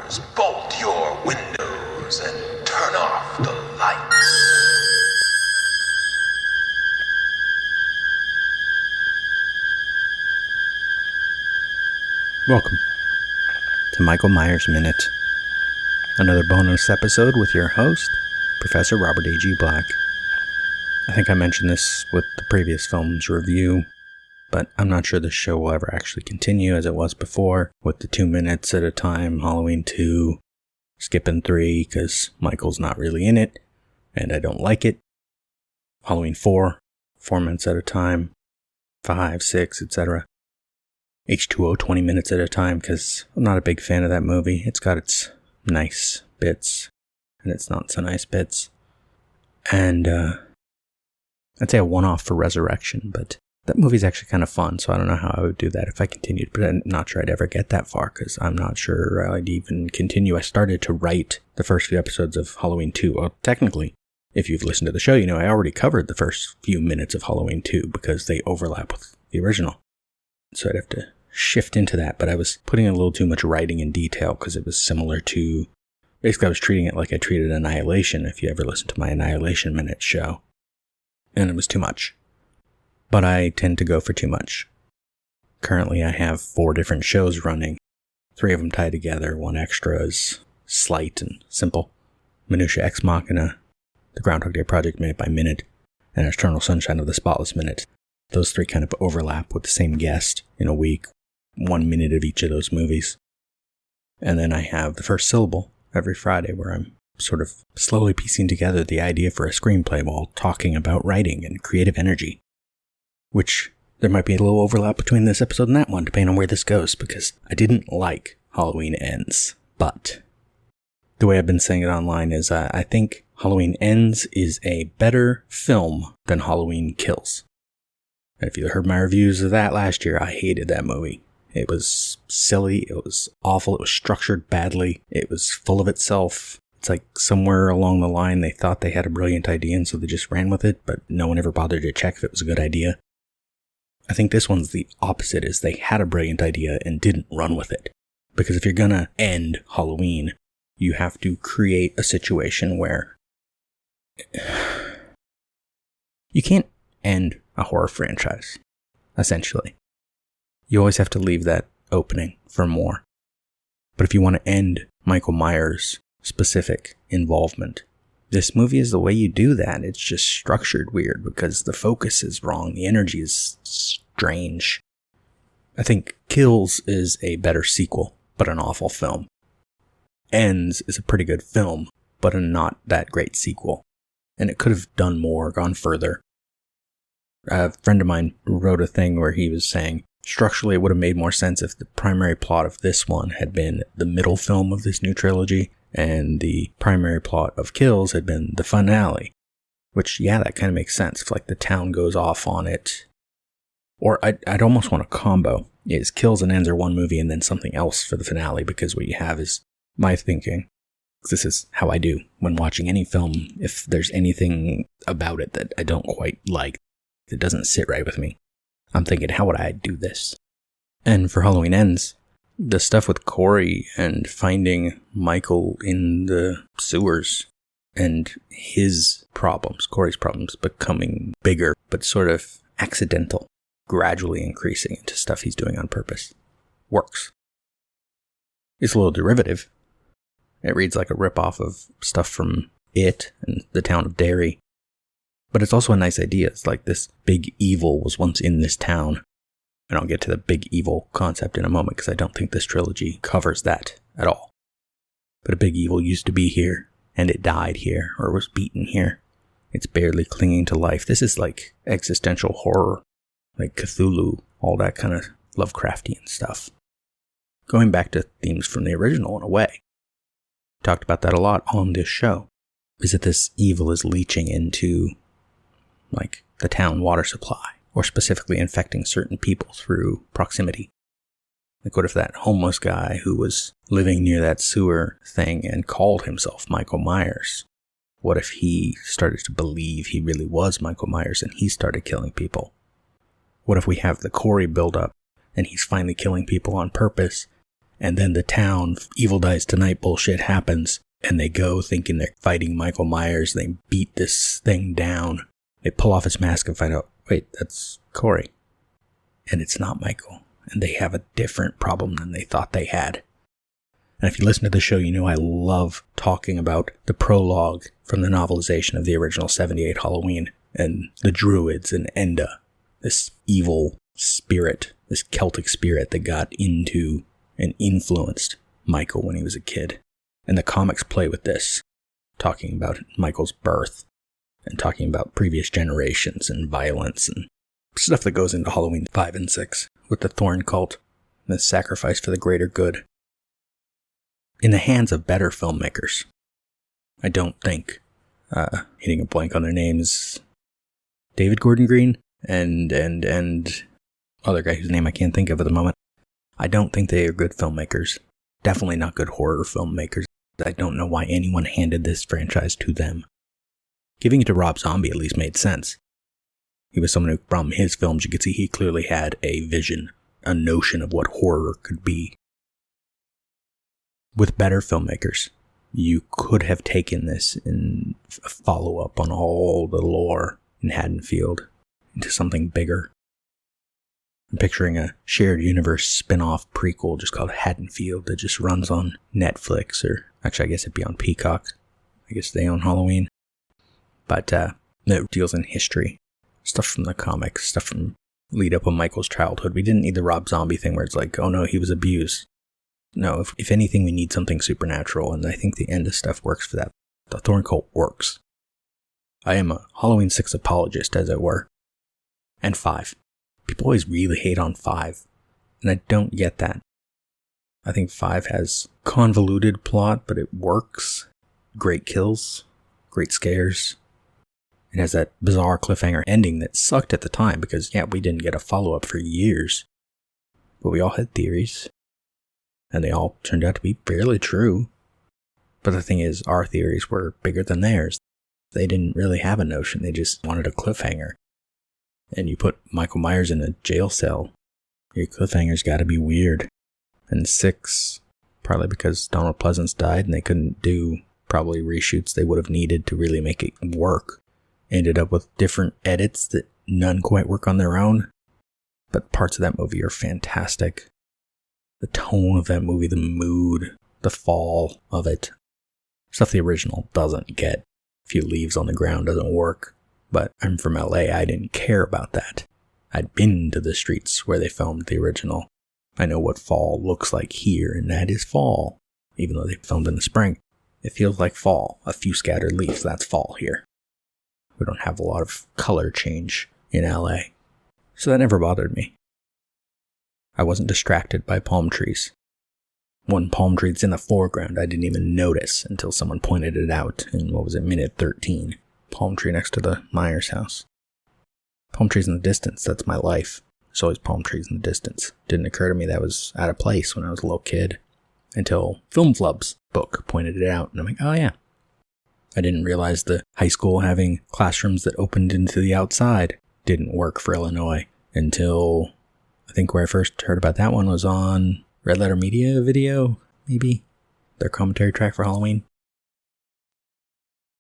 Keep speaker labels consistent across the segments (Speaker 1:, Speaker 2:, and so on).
Speaker 1: doors, bolt your windows, and turn off the lights.
Speaker 2: Welcome to Michael Myers Minute, another bonus episode with your host, Professor Robert A.G. Black. I think I mentioned this with the previous film's review, but I'm not sure the show will ever actually continue as it was before, with the 2 minutes at a time, Halloween 2, skipping 3 because Michael's not really in it, and I don't like it, Halloween 4, 4 minutes at a time, 5, 6, etc. H2O 20 minutes at a time because I'm not a big fan of that movie. It's got its nice bits and its not so nice bits. And I'd say a one-off for Resurrection, but that movie's actually kind of fun, so I don't know how I would do that if I continued, but I'm not sure I'd ever get that far because I'm not sure I'd even continue. I started to write the first few episodes of Halloween 2. Well, technically, if you've listened to the show, you know I already covered the first few minutes of Halloween 2 because they overlap with the original. So I'd have to shift into that, but I was putting in a little too much writing in detail because it was similar to, basically I was treating it like I treated Annihilation, if you ever listened to my Annihilation Minute show. And it was too much. But I tend to go for too much. Currently I have 4 different shows running. 3 of them tie together, 1 extra is slight and simple. Minutia Ex Machina, The Groundhog Day Project Minute by Minute, and Eternal Sunshine of the Spotless Minute. Those 3 kind of overlap with the same guest in a week, 1 minute of each of those movies. And then I have the first syllable every Friday where I'm sort of slowly piecing together the idea for a screenplay while talking about writing and creative energy. Which there might be a little overlap between this episode and that one, depending on where this goes, because I didn't like Halloween Ends. But the way I've been saying it online is I think Halloween Ends is a better film than Halloween Kills. And if you heard my reviews of that last year, I hated that movie. It was silly, it was awful, it was structured badly, it was full of itself. It's like somewhere along the line they thought they had a brilliant idea and so they just ran with it, but no one ever bothered to check if it was a good idea. I think this one's the opposite, is they had a brilliant idea and didn't run with it. Because if you're gonna end Halloween, you have to create a situation where you can't end a horror franchise, essentially. You always have to leave that opening for more. But if you want to end Michael Myers' specific involvement, this movie is the way you do that. It's just structured weird because the focus is wrong. The energy is strange. I think Kills is a better sequel, but an awful film. Ends is a pretty good film, but a not that great sequel. And it could have done more, gone further. A friend of mine wrote a thing where he was saying, structurally, it would have made more sense if the primary plot of this one had been the middle film of this new trilogy, and the primary plot of Kills had been the finale. Which, yeah, that kind of makes sense. If, like, the town goes off on it. Or I'd almost want a combo. Is Kills and Ends are one movie and then something else for the finale, because what you have is my thinking. This is how I do when watching any film. If there's anything about it that I don't quite like, that doesn't sit right with me, I'm thinking, how would I do this? And for Halloween Ends, the stuff with Corey and finding Michael in the sewers and his problems, Corey's problems, becoming bigger, but sort of accidental, gradually increasing into stuff he's doing on purpose, works. It's a little derivative. It reads like a ripoff of stuff from It and The Town of Derry. But it's also a nice idea. It's like this big evil was once in this town. And I'll get to the big evil concept in a moment because I don't think this trilogy covers that at all. But a big evil used to be here, and it died here, or was beaten here. It's barely clinging to life. This is like existential horror, like Cthulhu, all that kind of Lovecraftian stuff. Going back to themes from the original in a way. Talked about that a lot on this show. Is that this evil is leaching into, like, the town water supply, or specifically infecting certain people through proximity. Like, what if that homeless guy who was living near that sewer thing and called himself Michael Myers? What if he started to believe he really was Michael Myers and he started killing people? What if we have the Corey buildup and he's finally killing people on purpose And then the town, Evil Dies Tonight bullshit happens, and they go thinking they're fighting Michael Myers. They beat this thing down. They pull off his mask and find out, wait, that's Corey. And it's not Michael. And they have a different problem than they thought they had. And if you listen to the show, you know I love talking about the prologue from the novelization of the original 78 Halloween and the druids and Enda, this evil spirit, this Celtic spirit that got into and influenced Michael when he was a kid. And the comics play with this, talking about Michael's birth and talking about previous generations and violence and stuff that goes into Halloween 5 and 6 with the Thorn cult and the sacrifice for the greater good. In the hands of better filmmakers, I don't think, hitting a blank on their names, David Gordon Green and other guy whose name I can't think of at the moment. I don't think they are good filmmakers. Definitely not good horror filmmakers. I don't know why anyone handed this franchise to them. Giving it to Rob Zombie at least made sense. He was someone who, from his films, you could see he clearly had a vision, a notion of what horror could be. With better filmmakers, you could have taken this in a follow-up on all the lore in Haddonfield into something bigger. I'm picturing a shared universe spin-off prequel just called Haddonfield that just runs on Netflix, or actually I guess it'd be on Peacock. I guess they own Halloween. But that deals in history. Stuff from the comics, stuff from lead up on Michael's childhood. We didn't need the Rob Zombie thing where it's like, oh no, he was abused. No, if anything, we need something supernatural, and I think the end of stuff works for that. The Thorn cult works. I am a Halloween 6 apologist, as it were. And 5. People always really hate on 5, and I don't get that. I think 5 has convoluted plot, but it works. Great kills, great scares. It has that bizarre cliffhanger ending that sucked at the time because, yeah, we didn't get a follow-up for years. But we all had theories, and they all turned out to be fairly true. But the thing is, our theories were bigger than theirs. They didn't really have a notion, they just wanted a cliffhanger. And you put Michael Myers in a jail cell, your cliffhanger's gotta be weird. And 6, probably because Donald Pleasance died and they couldn't do probably reshoots they would have needed to really make it work, ended up with different edits that none quite work on their own. But parts of that movie are fantastic. The tone of that movie, the mood, the fall of it. Stuff the original doesn't get. A few leaves on the ground doesn't work. But I'm from LA, I didn't care about that. I'd been to the streets where they filmed the original. I know what fall looks like here, and that is fall. Even though they filmed in the spring, it feels like fall. A few scattered leaves, that's fall here. We don't have a lot of color change in LA. So that never bothered me. I wasn't distracted by palm trees. One palm tree that's in the foreground I didn't even notice until someone pointed it out in, minute 13. Palm tree next to the Myers house. Palm trees in the distance, that's my life. There's always palm trees in the distance. Didn't occur to me that was out of place when I was a little kid. Until Film Flub's book pointed it out, and I'm like, oh yeah. I didn't realize the high school having classrooms that opened into the outside didn't work for Illinois until I think where I first heard about that one was on Red Letter Media video, maybe? Their commentary track for Halloween.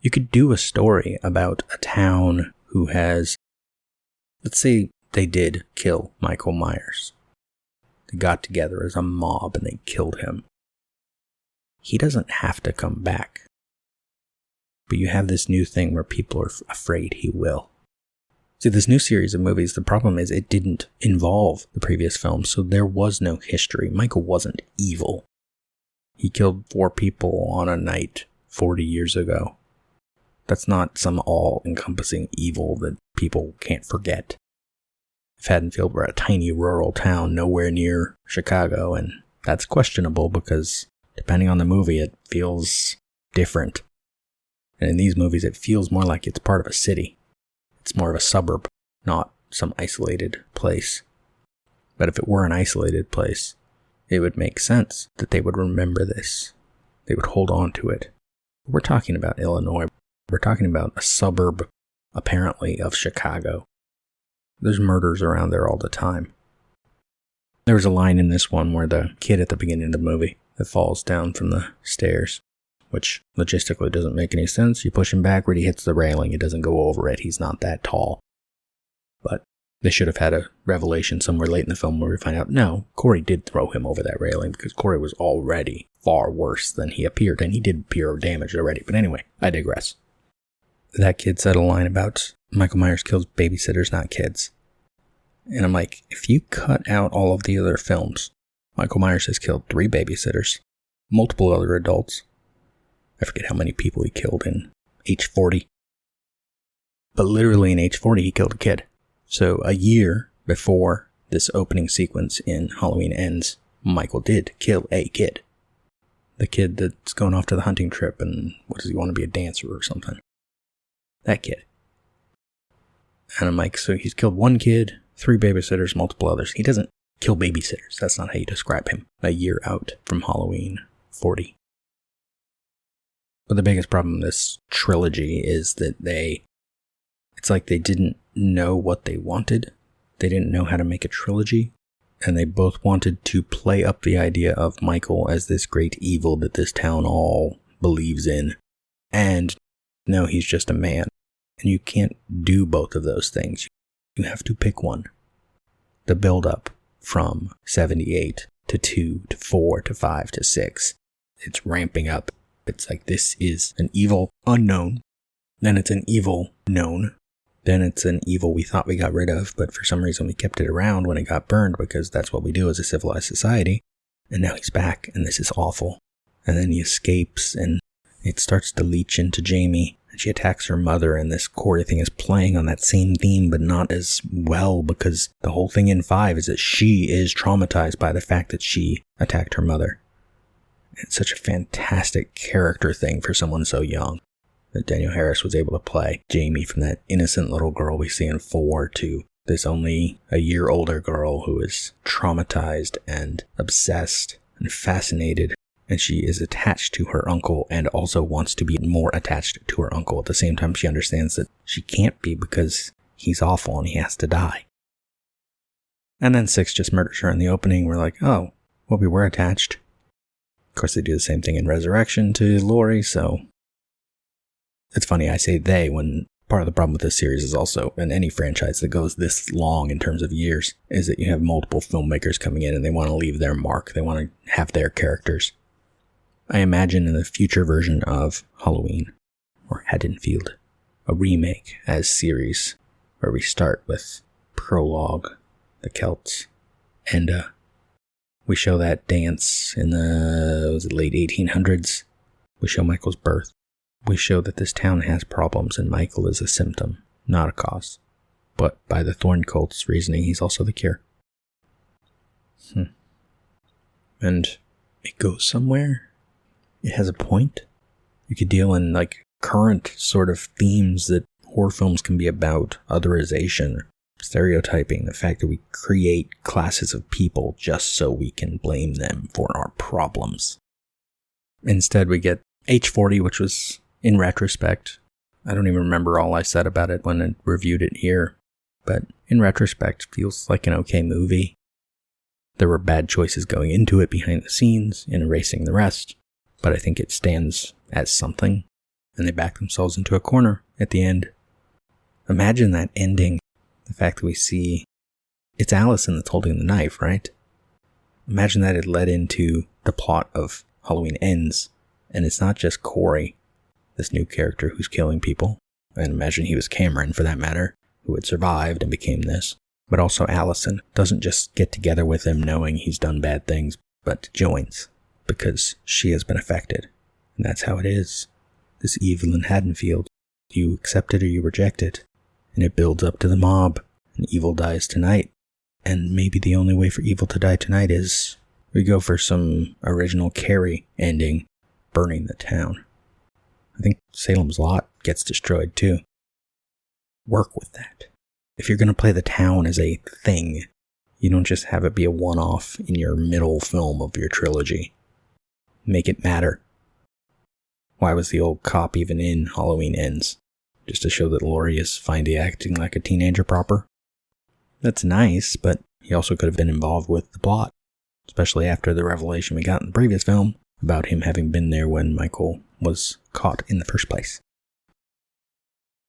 Speaker 2: You could do a story about a town who has, let's say they did kill Michael Myers. They got together as a mob and they killed him. He doesn't have to come back. But you have this new thing where people are afraid he will. See, this new series of movies, the problem is it didn't involve the previous films, so there was no history. Michael wasn't evil. He killed 4 people on a night 40 years ago. That's not some all-encompassing evil that people can't forget. If Haddonfield were a tiny rural town nowhere near Chicago, and that's questionable because depending on the movie, it feels different. And in these movies, it feels more like it's part of a city. It's more of a suburb, not some isolated place. But if it were an isolated place, it would make sense that they would remember this. They would hold on to it. We're talking about Illinois. We're talking about a suburb, apparently, of Chicago. There's murders around there all the time. There was a line in this one where the kid at the beginning of the movie that falls down from the stairs, which logistically doesn't make any sense. You push him backward, he hits the railing, he doesn't go over it, he's not that tall. But they should have had a revelation somewhere late in the film where we find out, no, Corey did throw him over that railing because Corey was already far worse than he appeared, and he did appear damaged already. But anyway, I digress. That kid said a line about Michael Myers kills babysitters, not kids. And I'm like, if you cut out all of the other films, Michael Myers has killed 3 babysitters, multiple other adults. I forget how many people he killed in H40. But literally in H40, he killed a kid. So a year before this opening sequence in Halloween Ends, Michael did kill a kid. The kid that's going off to the hunting trip and what does he want to be, a dancer or something? That kid. And I'm like, so he's killed 1 kid, 3 babysitters, multiple others. He doesn't kill babysitters. That's not how you describe him. A year out from Halloween 40. But the biggest problem in this trilogy is that it's like they didn't know what they wanted. They didn't know how to make a trilogy. And they both wanted to play up the idea of Michael as this great evil that this town all believes in. And no, he's just a man. And you can't do both of those things. You have to pick one. The build-up from 78 to 2 to 4 to 5 to 6. It's ramping up. It's like this is an evil unknown. Then it's an evil known. Then it's an evil we thought we got rid of, but for some reason we kept it around when it got burned because that's what we do as a civilized society. And now he's back, and this is awful. And then he escapes, and it starts to leach into Jamie. And she attacks her mother, and this Corey thing is playing on that same theme, but not as well, because the whole thing in 5 is that she is traumatized by the fact that she attacked her mother. It's such a fantastic character thing for someone so young, that Daniel Harris was able to play Jamie from that innocent little girl we see in 4 to this only a year older girl who is traumatized and obsessed and fascinated. And she is attached to her uncle and also wants to be more attached to her uncle. At the same time, she understands that she can't be because he's awful and he has to die. And then 6 just murders her in the opening. We're like, oh, well, we were attached. Of course, they do the same thing in Resurrection to Laurie, so it's funny I say they when part of the problem with this series is also, in any franchise that goes this long in terms of years, is that you have multiple filmmakers coming in and they want to leave their mark. They want to have their characters. I imagine in the future version of Halloween, or Haddonfield, a remake as series, where we start with Prologue, the Celts, enda. We show that dance in the late 1800s. We show Michael's birth. We show that this town has problems and Michael is a symptom, not a cause. But by the Thorn Cult's reasoning, he's also the cure. And it goes somewhere. It has a point. You could deal in like current sort of themes that horror films can be about. Otherization, stereotyping, the fact that we create classes of people just so we can blame them for our problems. Instead, we get H40, which was, in retrospect, I don't even remember all I said about it when I reviewed it here, but in retrospect, feels like an okay movie. There were bad choices going into it behind the scenes in erasing the rest, but I think it stands as something, and they back themselves into a corner at the end. Imagine that ending, the fact that we see it's Allison that's holding the knife, right? Imagine that it led into the plot of Halloween Ends, and it's not just Corey, this new character who's killing people, and imagine he was Cameron for that matter, who had survived and became this, but also Allison doesn't just get together with him knowing he's done bad things, but joins, because she has been affected, and that's how it is. This evil in Haddonfield, you accept it or you reject it, and it builds up to the mob, and evil dies tonight, and maybe the only way for evil to die tonight is we go for some original Carrie ending, burning the town. I think Salem's Lot gets destroyed too. Work with that. If you're going to play the town as a thing, you don't just have it be a one-off in your middle film of your trilogy. Make it matter. Why was the old cop even in Halloween Ends? Just to show that Laurie is finally acting like a teenager proper? That's nice, but he also could have been involved with the plot, especially after the revelation we got in the previous film about him having been there when Michael was caught in the first place.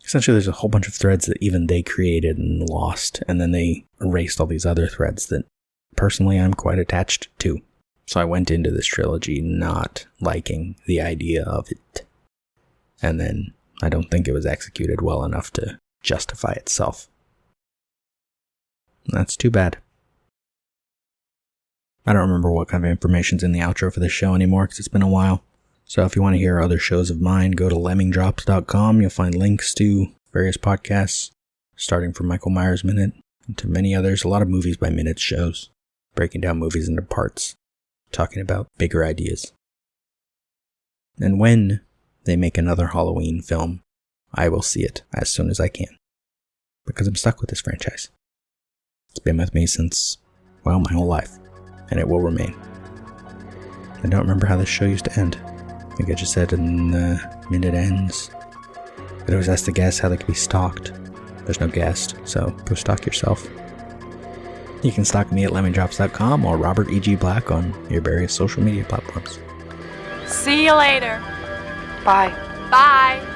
Speaker 2: Essentially, there's a whole bunch of threads that even they created and lost, and then they erased all these other threads that, personally, I'm quite attached to. So I went into this trilogy not liking the idea of it. And then I don't think it was executed well enough to justify itself. That's too bad. I don't remember what kind of information's in the outro for this show anymore because it's been a while. So if you want to hear other shows of mine, go to lemmingdrops.com. You'll find links to various podcasts, starting from Michael Myers Minute and to many others. A lot of movies by minute shows, breaking down movies into parts, talking about bigger ideas. And when they make another Halloween film, I will see it as soon as I can. Because I'm stuck with this franchise. It's been with me since, well, my whole life. And it will remain. I don't remember how this show used to end. I think I just said in the minute ends. I'd always ask the guests how they could be stalked. There's no guest, so go stalk yourself. You can stalk me at lemmingdrops.com or Robert E.G. Black on your various social media platforms.
Speaker 3: See you later.
Speaker 4: Bye.
Speaker 3: Bye.